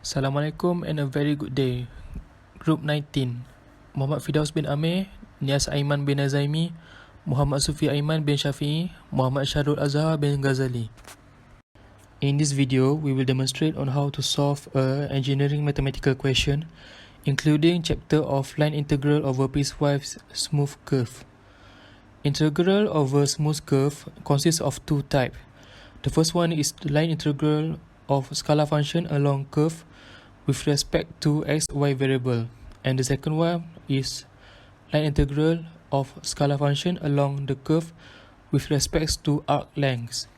Assalamualaikum and a very good day. Group 19. Muhammad Firdaus bin Amir, Nias Aiman bin Azaimi, Muhammad Sufi Aiman bin Syafi'i, Muhammad Syarul Azhar bin Ghazali. In this video, we will demonstrate on how to solve a engineering mathematical question, including chapter of line integral over piecewise smooth curve. Integral over smooth curve consists of two types. The first one is the line integral of scalar function along curve with respect to x, y variable, and the second one is line integral of scalar function along the curve with respect to arc lengths.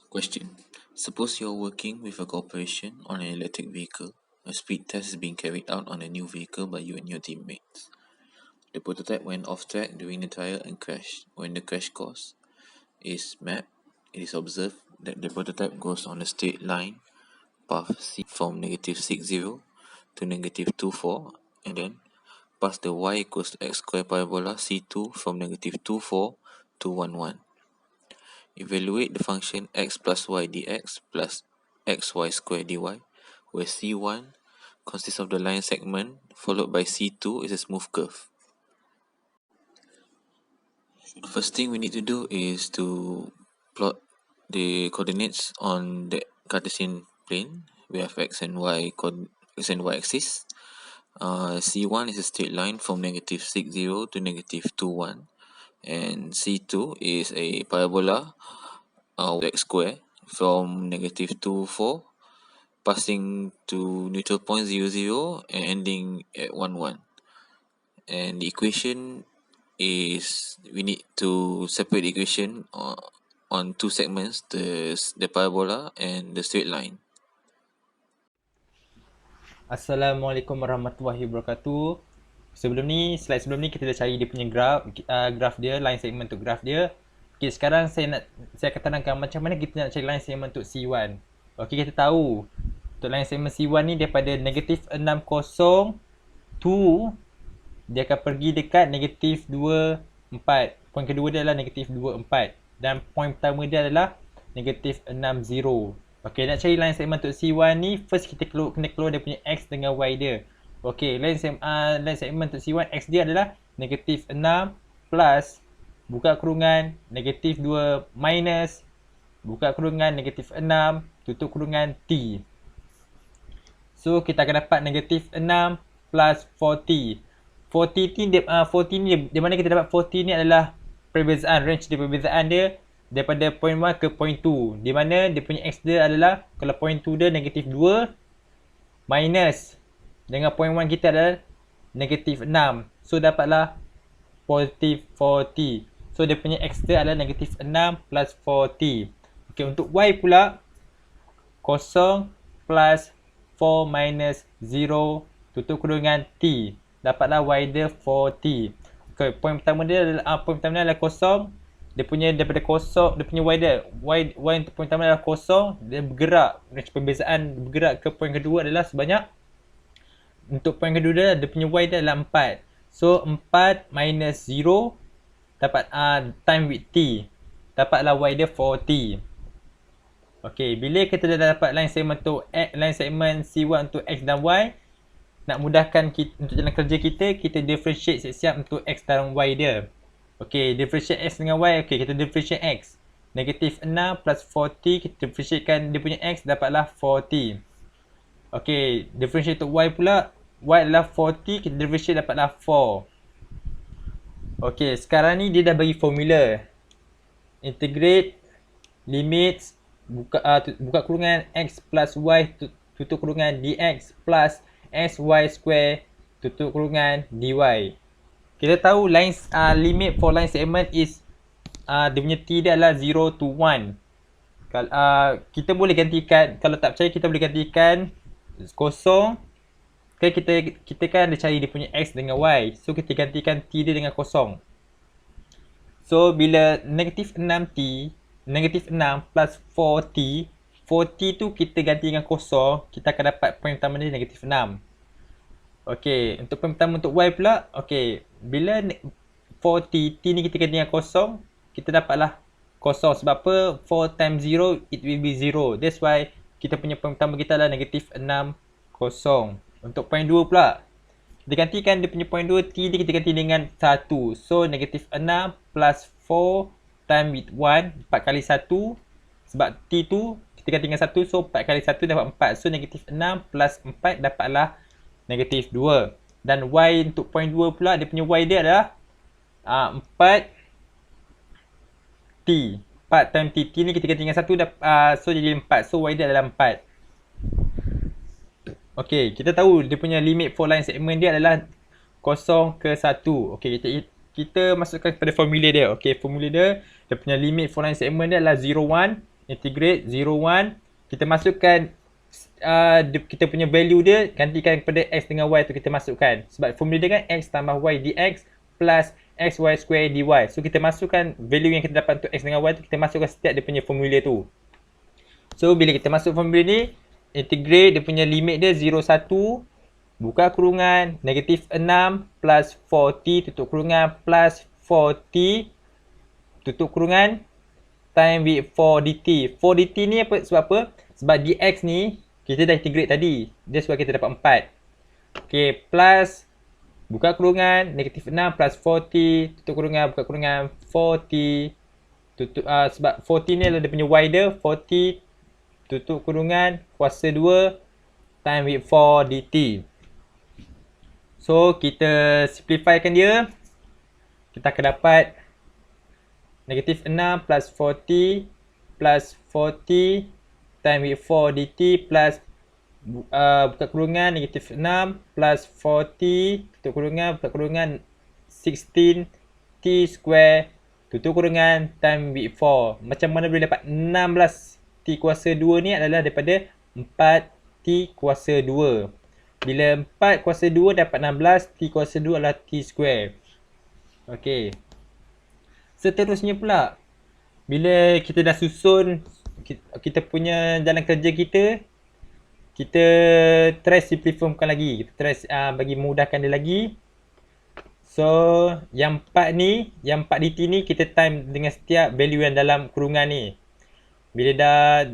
Question. Suppose you're working with a corporation on an electric vehicle. A speed test is being carried out on a new vehicle by you and your teammates. The prototype went off track during the trial and crashed. When the crash course is mapped, it is observed that the prototype goes on a straight line path C from negative 60 to negative 24, and then pass the y equals to x square parabola C2 from negative 24 to 11. Evaluate the function x plus y dx plus xy square dy, where C1 consists of the line segment followed by C2 is a smooth curve. The first thing we need to do is to plot the coordinates on the Cartesian plane. We have x and y axis. C1 is a straight line from negative 60 to negative 21, and C2 is a parabola x square from negative 24 passing to neutral point 0 and ending at 1 1. And the equation is, we need to separate the equation on two segments, the parabola and the straight line. Assalamualaikum warahmatullahi wabarakatuh. Slide sebelum ni kita dah cari dia punya graf dia, line segment untuk graf dia. Okay, sekarang saya akan terangkan macam mana kita nak cari line segment untuk C1. Okay, kita tahu untuk line segment C1 ni daripada negatif 60 to dia akan pergi dekat negatif 24. Poin kedua dia adalah negatif 24 dan poin pertama dia adalah negatif 60. Okay, nak cari line segment untuk C1 ni, first kita kena keluar dia punya x dengan y dia. Okay, line segment untuk C1, x dia adalah negatif 6 plus buka kurungan negatif 2 minus buka kurungan negatif 6 tutup kurungan t. So kita akan dapat negatif 6 plus 40. 40 ni di mana kita dapat 40 ni adalah perbezaan, range dia, perbezaan dia daripada point 1 ke point 2, di mana dia punya x dia adalah, kalau point 2 dia negatif 2 minus dengan point 1 kita adalah negatif 6, so dapatlah positif 40. So dia punya x dia adalah negatif 6 plus 40. Okay, untuk y pula 0 plus 4 minus 0 tutup kurungan t, dapatlah y dia 40. Okay, point pertama dia adalah adalah 0. Dia punya daripada 0, dia punya y dia, y untuk point pertama adalah 0, dia bergerak, perbezaan bergerak ke point kedua adalah sebanyak, untuk point kedua dia punya y dia adalah 4. So 4 minus 0 dapat time with t, dapatlah y dia 40. Okay, bila kita dah dapat line segment untuk line segment C1 untuk x dan y, nak mudahkan kita, untuk jalan kerja kita differentiate siap-siap untuk x dan y dia. Okay, differentiate x dengan y. Okay, kita differentiate x. Negatif 6 plus 40, kita differentiatekan dia punya x, dapatlah 40. Okay, differentiate untuk y pula. Y adalah 40, kita differentiate dapatlah 4. Okay, sekarang ni dia dah bagi formula. Integrate limits buka kurungan x plus y tutup kurungan dx plus xy square tutup kurungan dy. Kita tahu limit for line segment is dia punya t dia adalah 0 to 1. Kita boleh gantikan, kalau tak percaya kita boleh gantikan 0. Okay, kita kan ada cari dia punya x dengan y. So kita gantikan t dia dengan 0. So bila negatif 6t, negatif 6 plus 4t, 4t tu kita ganti dengan 0, kita akan dapat point pertama dia negatif 6. Okay, untuk point pertama untuk y pula, okay, bila 4t, t ni kita ganti dengan 0, kita dapatlah 0. Sebab apa? 4 times 0, it will be 0. That's why kita punya point pertama kita adalah negatif 6, kosong. Untuk point 2 pula, kita gantikan dia punya point 2, T dia kita ganti dengan 1. So, negatif 6 plus 4 time with 1, 4 kali 1. Sebab T tu, kita ganti dengan 1, so 4 kali 1 dapat 4. So, negatif 6 plus 4 dapatlah negatif 2. Dan Y untuk point 2 pula, dia punya Y dia adalah 4 T. 4 time T. T ni kita ganti dengan 1, so jadi 4. So, Y dia adalah 4. Okey, kita tahu dia punya limit for line segment dia adalah 0 ke 1. Okey, kita masukkan kepada formula dia. Okey, formula dia punya limit for line segment dia adalah 0, 1, integrate 0, 1. Kita masukkan kita punya value dia, gantikan kepada x dengan y tu kita masukkan. Sebab formula dia kan x tambah y dx plus xy square dy. So, kita masukkan value yang kita dapat untuk x dengan y tu, kita masukkan setiap dia punya formula tu. So, bila kita masuk formula ni, integrate dia punya limit dia 0, 1, buka kurungan, negatif 6 plus 4t tutup kurungan plus 4t tutup kurungan time with 4 dt. 4 dt ni sebab apa? Sebab dx ni kita dah integrate tadi. Dia sebab kita dapat 4. Okay, plus buka kurungan, negatif 6 plus 4t tutup kurungan, buka kurungan 4t tutup, sebab 4t ni adalah dia punya y dia, 4t tutup kurungan kuasa 2 time with 4 dt. So, kita simplifykan dia. Kita akan dapat negatif 6 plus 4t plus 4t time with 4 dt plus buka kurungan negatif 6 plus 4t tutup kurungan, buka kurungan 16t square tutup kurungan time with 4. Macam mana boleh dapat 16 T kuasa 2 ni adalah daripada 4T kuasa 2. Bila 4 kuasa 2 dapat 16, T kuasa 2 adalah T square. Okey. Seterusnya pula, bila kita dah susun kita punya jalan kerja kita try simplifykan lagi. Kita try bagi mudahkan dia lagi. So, yang 4 ni, yang 4 dt ni kita time dengan setiap value yang dalam kurungan ni. Bila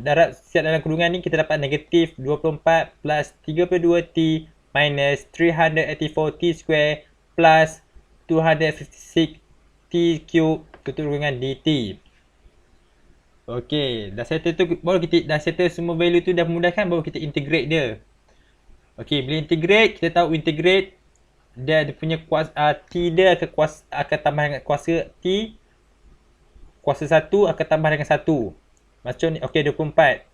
dah siap dalam kurungan ni, kita dapat negatif 24 plus 32t minus 384t square plus 256t cube tutup kurungan dt. Okey, dah settle tu, baru kita dah settle semua value tu, dah mudahkan, baru kita integrate dia. Okey, bila integrate, kita tahu integrate dia punya kuasa t dia akan tambah dengan kuasa t, kuasa 1 akan tambah dengan 1. Macam ni, okey 24.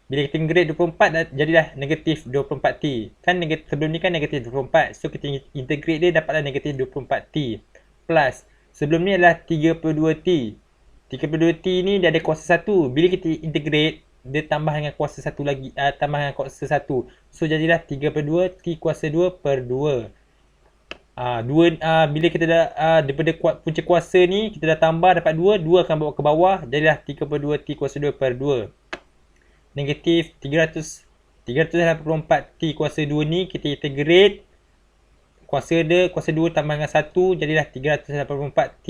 Bila kita integrate 24 jadilah negatif 24t. Kan sebelum ni kan negatif 24. So kita integrate dia dapatlah negatif 24t. Plus sebelum ni adalah 32t. 32t ni dia ada kuasa 1. Bila kita integrate dia tambah dengan kuasa 1 lagi, tambah dengan kuasa 1. So jadilah 32t kuasa 2 per 2. Bila kita dah daripada punca kuasa ni kita dah tambah dapat 2 akan bawa ke bawah, jadilah 32t kuasa 2 per 2. Negatif 384t kuasa 2 ni kita integrate kuasa 2 tambah dengan 1, jadilah 384t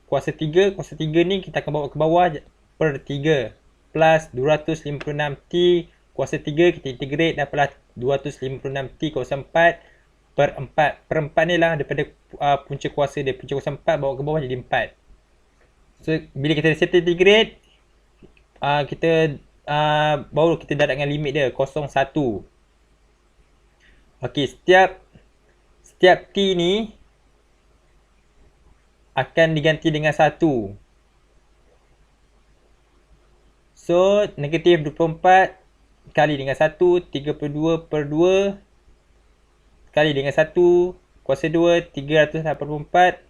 kuasa 3. Kuasa 3 ni kita akan bawa ke bawah per 3 plus 256t kuasa 3 kita integrate dapatlah 256t kuasa 4 per 4. Per 4 ni lah daripada punca kuasa dia. Punca kuasa 4 bawa ke bawah jadi 4. So, bila kita settle integrate, baru kita dapat dengan limit dia, 0, 1. Okey, setiap T ni akan diganti dengan 1. So, negatif 24 kali dengan 1, 32 per 2 kali dengan 1 kuasa 2, 384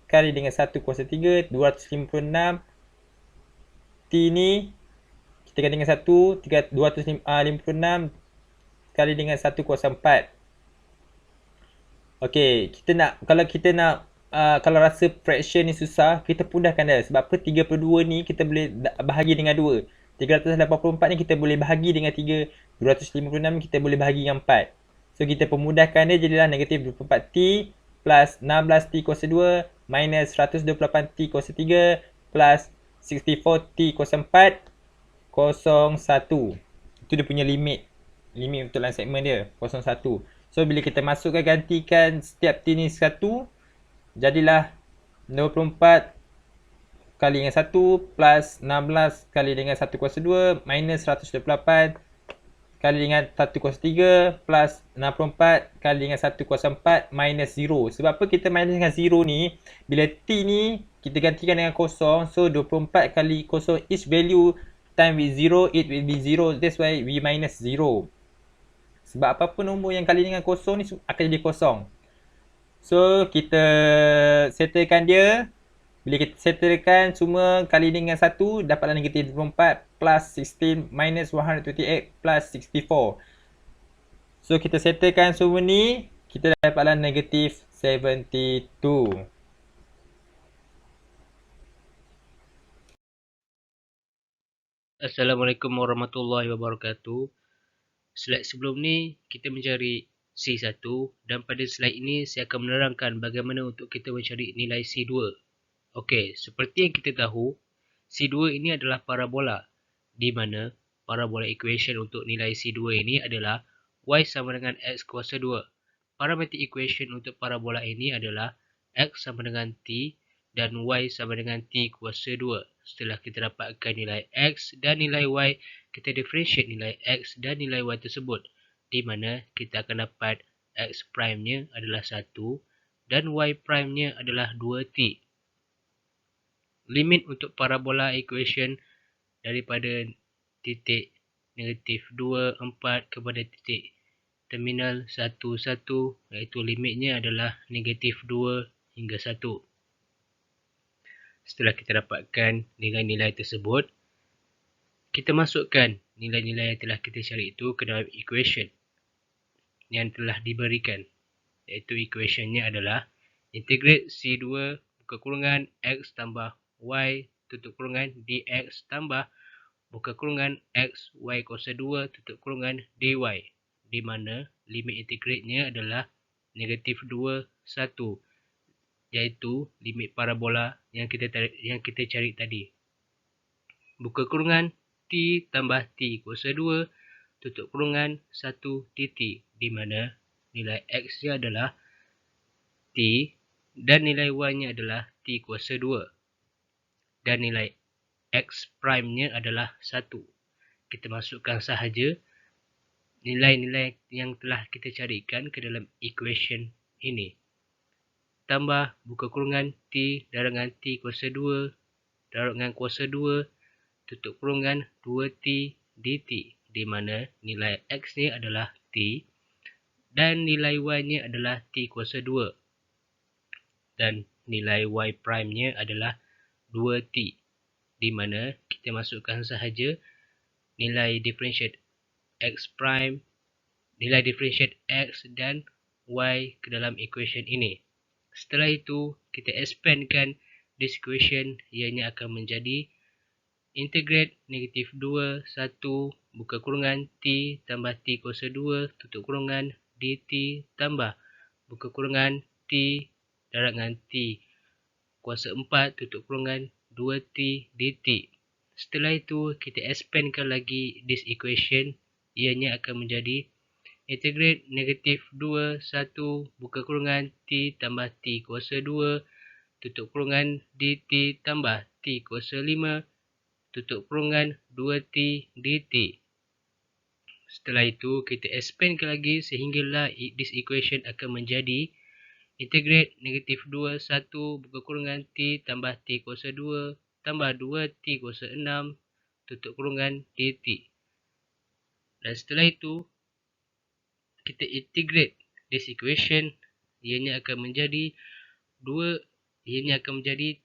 kali dengan 1 kuasa 3, 256 T ni kita ganti dengan 1, 256 kali dengan 1 kuasa 4. Okey, kalau rasa fraction ni susah, kita pudahkan dia. Sebab apa 3 per 2 ni kita boleh bahagi dengan 2. 384 ni kita boleh bahagi dengan 3. 256 ni kita boleh bahagi dengan 4. So, kita pemudahkan dia jadilah negatif 24t plus 16t kuasa 2 minus 128t kuasa 3 plus 64t kuasa 4 0, 1. Itu dia punya limit untuk line segment dia 0,1. So bila kita masukkan, gantikan setiap T ni 1, jadilah 24 kali dengan 1 plus 16 kali dengan 1 kuasa 2 minus 128 kali dengan 1 kuasa 3 plus 64 kali dengan 1 kuasa 4 minus 0. Sebab apa kita minus dengan 0 ni? Bila T ni kita gantikan dengan kosong. So 24 kali kosong, each value time with 0, it will be 0. That's why we minus 0. Sebab apa-apa nombor yang kali dengan kosong ni akan jadi kosong. So kita settlekan dia. Bila kita settlekan semua kali dengan 1, dapatlah negatif 24 plus 16 minus 128 plus 64. So kita settlekan semua ni, kita dapatlah negatif 72. Assalamualaikum warahmatullahi wabarakatuh. Slide sebelum ni kita mencari C1 dan pada slide ini saya akan menerangkan bagaimana untuk kita mencari nilai C2. Okey, seperti yang kita tahu, C2 ini adalah parabola di mana parabola equation untuk nilai C2 ini adalah y sama dengan x kuasa 2. Parametric equation untuk parabola ini adalah x sama dengan t dan y sama dengan t kuasa 2. Setelah kita dapatkan nilai x dan nilai y, kita differentiate nilai x dan nilai y tersebut, di mana kita akan dapat x prime-nya adalah 1 dan y prime-nya adalah 2t. Limit untuk parabola equation daripada titik negatif 2, 4 kepada titik terminal 1, 1, iaitu limitnya adalah negatif 2 hingga 1. Setelah kita dapatkan nilai-nilai tersebut, kita masukkan nilai-nilai yang telah kita cari itu ke dalam equation yang telah diberikan, iaitu equationnya adalah integrate C2 buka kurungan x tambah y tutup kurungan dx tambah buka kurungan x y kuasa 2 tutup kurungan dy, di mana limit integrate-nya adalah negatif 2, 1, iaitu limit parabola yang kita cari tadi. Buka kurungan t tambah t kuasa 2 tutup kurungan 1 dt, di mana nilai x-nya adalah t dan nilai y-nya adalah t kuasa 2. Dan nilai x prime-nya adalah 1. Kita masukkan sahaja nilai-nilai yang telah kita carikan ke dalam equation ini. Tambah buka kurungan t darabkan t kuasa 2 darabkan kuasa 2 tutup kurungan 2t dt, di mana nilai x ni adalah t dan nilai y-nya adalah t kuasa 2. Dan nilai y prime-nya adalah 2t, di mana kita masukkan sahaja nilai differentiate x prime, nilai differentiate x dan y ke dalam equation ini. Setelah itu, kita expandkan this equation, ianya akan menjadi integrate negatif 2, 1, buka kurungan t tambah t kuasa 2 tutup kurungan dt tambah buka kurungan t darabkan t kuasa 4 tutup kurungan 2t dt. Setelah itu, kita expandkan lagi this equation, ianya akan menjadi integrate negatif 2, 1, buka kurungan t tambah t kuasa 2 tutup kurungan dt tambah t kuasa 5 tutup kurungan 2t dt. Setelah itu, kita expandkan lagi sehinggalah this equation akan menjadi integrate negatif 2, 1, buka kurungan t tambah t kuasa 2 tambah 2t kuasa 6 tutup kurungan dt. Dan setelah itu, kita integrate this equation, ianya akan menjadi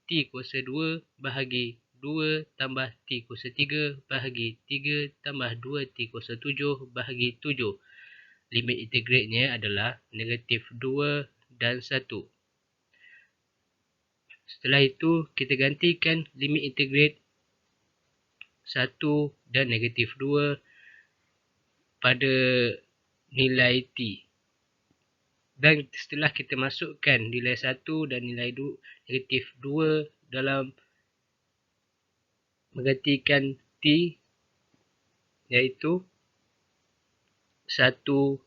t kuasa 2 bahagi 2 tambah t kuasa 3 bahagi 3 tambah 2t kuasa 7 bahagi 7. Limit integrate-nya adalah negatif 2 dan 1. Setelah itu, kita gantikan limit integrate 1 dan negatif 2 pada nilai t. Dan setelah kita masukkan nilai 1 dan nilai negatif 2 dalam menggantikan t, iaitu 1/2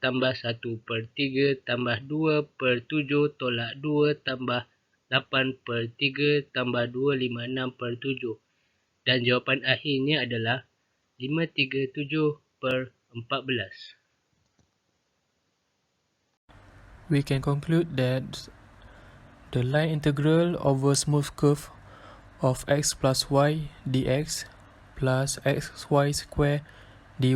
tambah 1/3 tambah 2/7 tolak 2 tambah 8/3 tambah 256/7. Dan jawapan akhirnya adalah 537/14. We can conclude that the line integral over smooth curve of x plus y dx plus xy square dy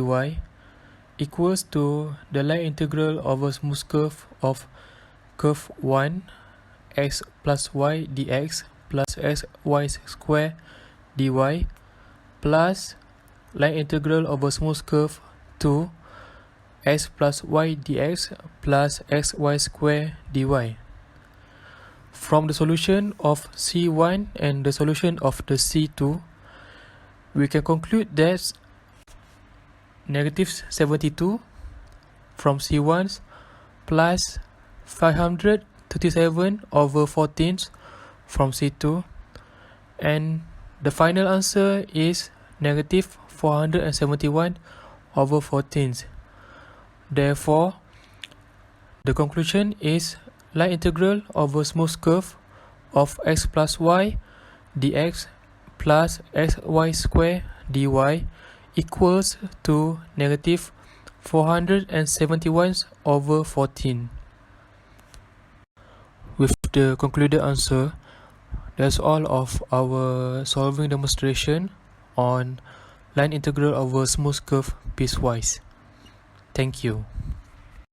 equals to the line integral over smooth curve of curve 1 x plus y dx plus xy square dy plus line integral over smooth curve 2 x plus y dx plus xy square dy. From the solution of C1 and the solution of the C2, we can conclude that negative 72 from C1 plus 537/14 from C2, and the final answer is negative 471/14. Therefore, the conclusion is line integral over smooth curve of x plus y dx plus xy square dy equals to negative 471/14. With the concluded answer, that's all of our solving demonstration on line integral over smooth curve piecewise. Thank you.